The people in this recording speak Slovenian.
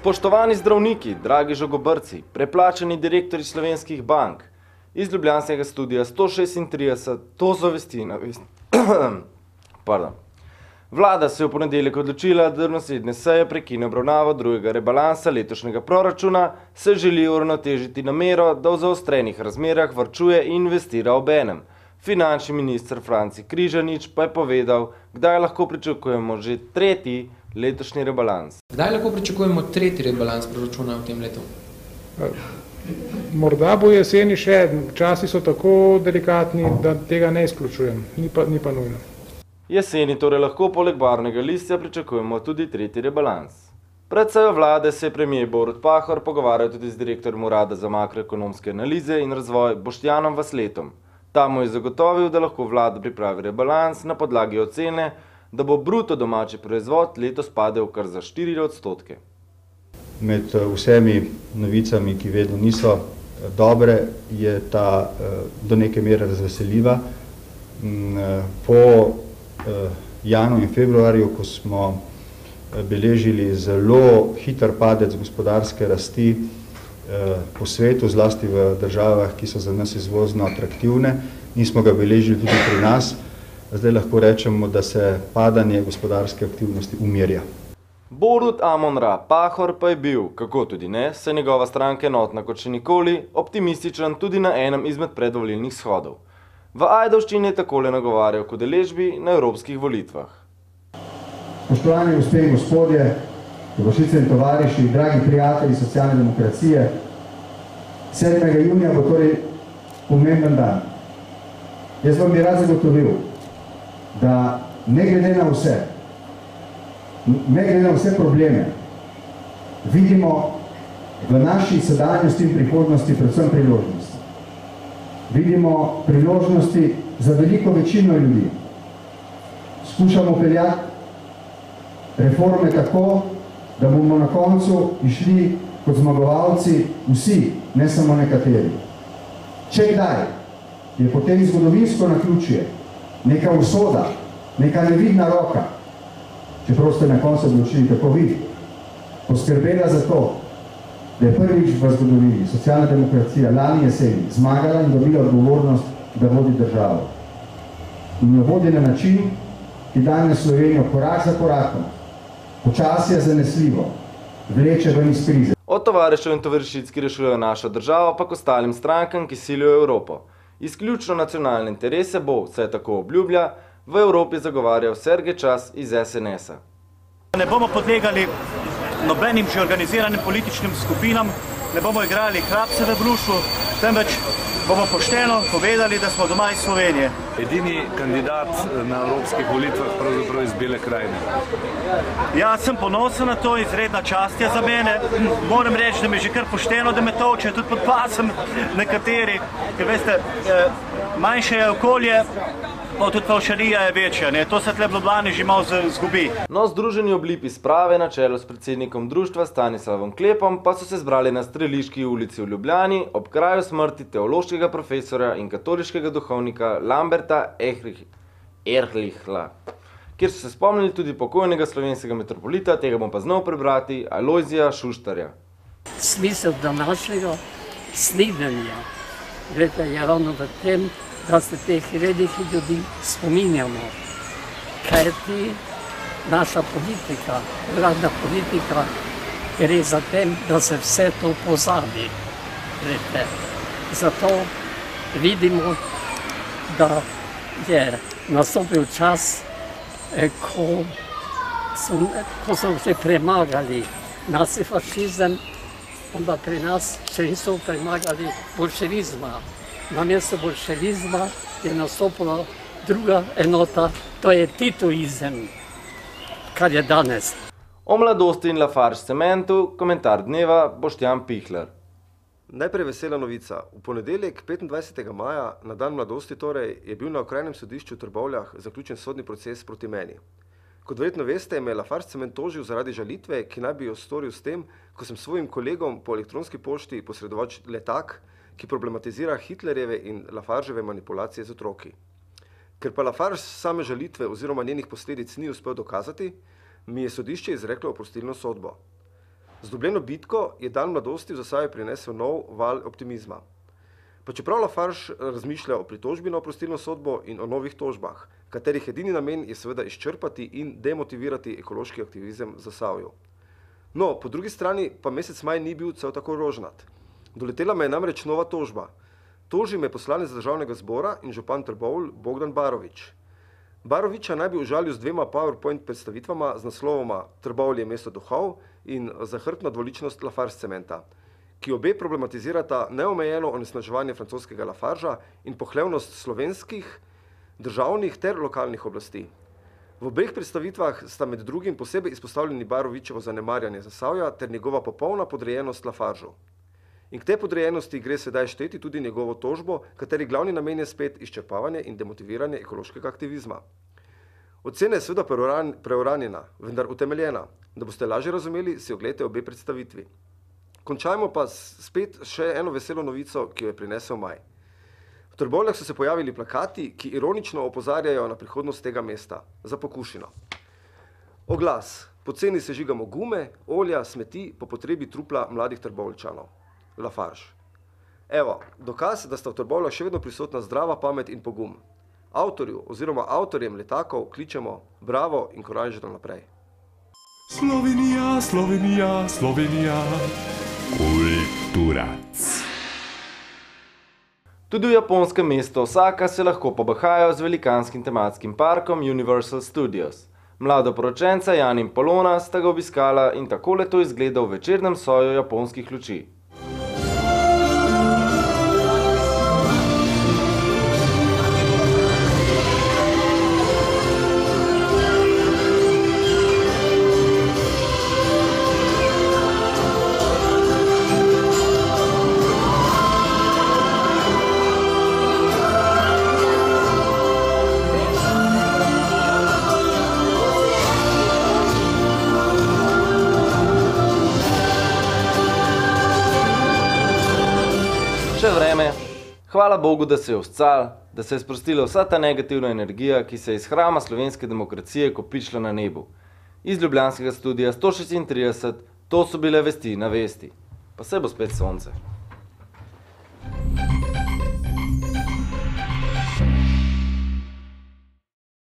Spoštovani zdravniki, dragi žogobrci, preplačani direktori slovenskih bank, iz ljubljanskega studija 136, to zavesti na vest. Vlada se je v ponedeljek odločila, da v naslednje seje prekine obravnavo drugega rebalansa letošnjega proračuna, se želi uravnotežiti namero, da v zaostrenih razmerah varčuje in investira obenem. Finančni minister Franci Križanič pa je povedal, kdaj lahko pričakujemo že tretji letošnji rebalans. Kdaj lahko pričakujemo tretji rebalans proračuna v tem letu? Morda bo jeseni še, časi so tako delikatni, da tega ne izključujem, ni pa nujno. Jeseni torej lahko poleg barvnega listja pričakujemo tudi tretji rebalans. Pred sejo vlade se je premier Borut Pahor pogovarjal tudi z direktorjem Urada za makroekonomske analize in razvoj Boštjanom Vasletom. Ta mu je zagotovil, da lahko vlada pripravi rebalans na podlagi ocene, da bo bruto domači proizvod letos padel kar za 4%. Med vsemi novicami, ki vedno niso dobre, je ta do neke mere razveseljiva. Po januarju in februarju, ko smo beležili zelo hiter padec gospodarske rasti po svetu, zlasti v državah, ki so za nas izvozno atraktivne, in smo ga beležili tudi pri nas, zdaj lahko rečemo, da se padanje gospodarske aktivnosti umirja. Borut Amonra Pahor pa je bil, kako tudi ne, se njegova stranka enotna kot še nikoli, optimističen tudi na enem izmed predvolilnih shodov. V Ajdovščini je takole nagovarjal k udeležbi na evropskih volitvah. Spoštovani gospe in gospodje, tovarišice in tovariši, dragi prijatelji socialne demokracije, 7. junija bo torej pomemben dan. Jaz vam bi rad zagotovil, da ne glede na vse probleme, vidimo v naši sedanjosti in prihodnosti predvsem priložnosti. Vidimo priložnosti za veliko večino ljudi. Skušamo peljati reforme tako, da bomo na koncu išli kot zmagovalci vsi, ne samo nekateri. Če kdaj je potem zgodovinsko naključje, neka usoda, neka nevidna roka, čeprav ste na koncu odločili, kako vi, poskrbela za to, da je prvič v zgodovini socialna demokracija lani jeseni zmagala in dobila odgovornost, da vodi državo. In jo vodi na način, ki danes Slovenijo korak za korakom, počasi zanesljivo, vleče ven iz krize. Od tovarišev in tovarišic, ki rešujejo našo državo, pa k ostalim strankam, ki silijo Evropo. Izključno nacionalne interese bo, vse tako obljublja, v Evropi zagovarjal Sergej Čas iz SNS-a. Ne bomo podlegali nobenim že organiziranim političnim skupinam, ne bomo igrali krapse v brušu, temveč bomo pošteno povedali, da smo doma iz Slovenije. Edini kandidat na evropskih volitvah pravzaprav iz Bele krajine. Ja, sem ponosen na to, izredna čast je za mene. Moram reči, da mi je že kar pošteno, da me toče, tudi pod pasem nekateri, ker veste, manjše je okolje, pa tudi favšarija je večja, ne? To se tle v Ljubljani že malo zgubi. No, združeni oblipi sprave na čelu s predsednikom društva Stanislavom Klepom pa so se zbrali na Streliški ulici v Ljubljani ob kraju smrti teološkega profesorja in katoliškega duhovnika Lamberta Erlihla, kjer so se spomnili tudi pokojnega slovenskega metropolita, tega bom pa znal prebrati, Alojzija Šuštarja. Smisel današnjega snidenja je ravno v tem, da se teh redkih ljudi spominjamo, kajti naša politika, vladna politika, gre za tem, da se vse to pozabi. Zato vidimo, da je nastopil čas, ko so že premagali nacifašizem, da pri nas še niso premagali bolševizma. Namesto bolševizma je nastopila druga enota, to je titoizem, kar je danes. O mladosti in Lafarge cementu, komentar dneva, Boštjan Pihler. Najprej vesela novica. V ponedeljek, 25. maja, na dan mladosti torej, je bil na okrajnem sodišču v Trbovljah zaključen sodni proces proti meni. Kot verjetno veste, me je Lafarge cement tožil zaradi žalitve, ki naj bi jo storil s tem, ko sem svojim kolegom po elektronski pošti posredoval letak, ki problematizira Hitlerjeve in Lafargeve manipulacije z otroki. Ker pa Lafarge same žalitve oziroma njenih posledic ni uspel dokazati, mi je sodišče izreklo oprostilno sodbo. Z dobljeno bitko je dan mladosti v Zasavju prinesel nov val optimizma. Pa čeprav Lafarge razmišlja o pritožbi na oprostilno sodbo in o novih tožbah, katerih edini namen je seveda izčrpati in demotivirati ekološki aktivizem v Zasavju. No, po drugi strani pa mesec maj ni bil cel tako rožnat. Doletela me je namreč nova tožba. Toži me poslanec Državnega zbora in župan Trbovelj Bogdan Barovič. Baroviča naj bi užalil z 2 PowerPoint predstavitvama z naslovoma Trbovelj je mesto duhov in Zahrbtna dvoličnost Lafarge cementa, ki obe problematizirata neomejeno onesnaževanje francoskega Lafargea in pohlevnost slovenskih, državnih ter lokalnih oblasti. V obeh predstavitvah sta med drugim posebej izpostavljeni Barovičevo zanemarjanje Zasavja ter njegova popolna podrejenost Lafargeu. In k tej podrejenosti gre sedaj šteti tudi njegovo tožbo, kateri glavni namen je spet izčrpavanje in demotiviranje ekološkega aktivizma. Ocena je seveda preuranjena, vendar utemeljena. Da boste lažje razumeli, si oglejte obe predstavitvi. Končajmo pa spet še eno veselo novico, ki jo je prinesel maj. V Trbovljah so se pojavili plakati, ki ironično opozarjajo na prihodnost tega mesta, za pokušino. Oglas: poceni sežigamo gume, olja, smeti, po potrebi trupla mladih Trbovljčanov. Lafarge. Evo, dokaz, da sta v Trbovljah še vedno prisotna zdrava pamet in pogum. Avtorju oziroma avtorjem letakov kličemo bravo in korajžno naprej. Slovenija, Slovenija, Slovenija, kulturac. Tudi v japonskem mestu Osaka se lahko pobahajajo z velikanskim tematskim parkom Universal Studios. Mladoporočenca Jan in Polona sta ga obiskala in takole to izgleda v večernem soju japonskih luči. Še vreme. Hvala Bogu, da se je uscal, da se je sprostila vsa ta negativna energija, ki se je iz hrama slovenske demokracije kopičila na nebu. Iz ljubljanskega studia 136, to so bile vesti na vesti. Pa saj bo spet sonce.